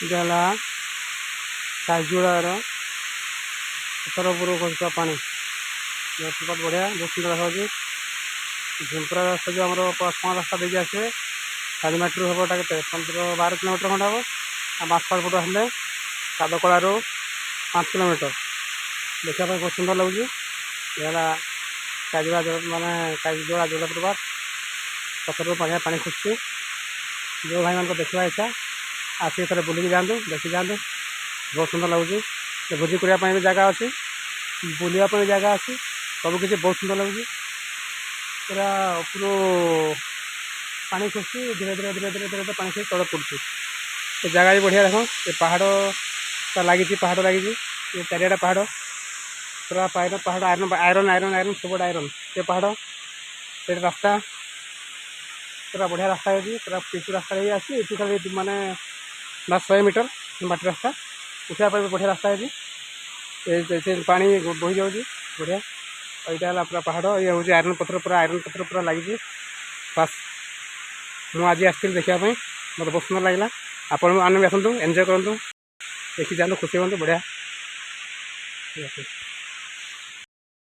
जाला काजूड़ार पथर उपर खसुवा पानी जलप्रपात बढ़िया बहुत सुंदर देखा झुंपरा रास्ता जो आम पाँच रास्ता देखिए आसवे कालीमाटी हम के 15-12 किलोमीटर खंडे हम आ बाँसपाड़ पटू आसले कादकलारू 5 किलोमीटर देखा बहुत सुंदर लगुच काजुड़ा माने काजुड़ा जलप्रपात पथर बढ़िया पानी खसुची जो भाई मान देखा इच्छा आसिक थे बुलिकी जातु देखी जातु बहुत सुंदर लगुच भोजी करने भी जगह अच्छी बुलवाई भी जगह अच्छी सबकि बहुत सुंदर लगुच पूरा ऊपर पानी खसुची धीरे धीरे धीरे धीरे धीरे पानी खस तले पड़ुची जगह भी बढ़िया देख ये पहाड़ लगी पहाड़ लगी चारिटा पहाड़ पूरा पहाड़ आयरन आयरन आयरन आयरन सब आयरन से पहाड़ से रास्ता पूरा बढ़िया रास्ता है पूरा पिचु रास्ता है आसी खाली माने बस 100 मीटर बाटी रास्ता उठा भी बढ़िया रास्ता है पानी बोही जाऊँगी बढ़िया यहाँ पूरा पहाड़ ये हूँ आयरन पथर पूरा लगी बस मुझे आसती देखापी मतलब बहुत सुंदर लगे आपण मैंने भी आसतु एंजॉय करूँ देखी जातु खुशी हूँ बढ़िया।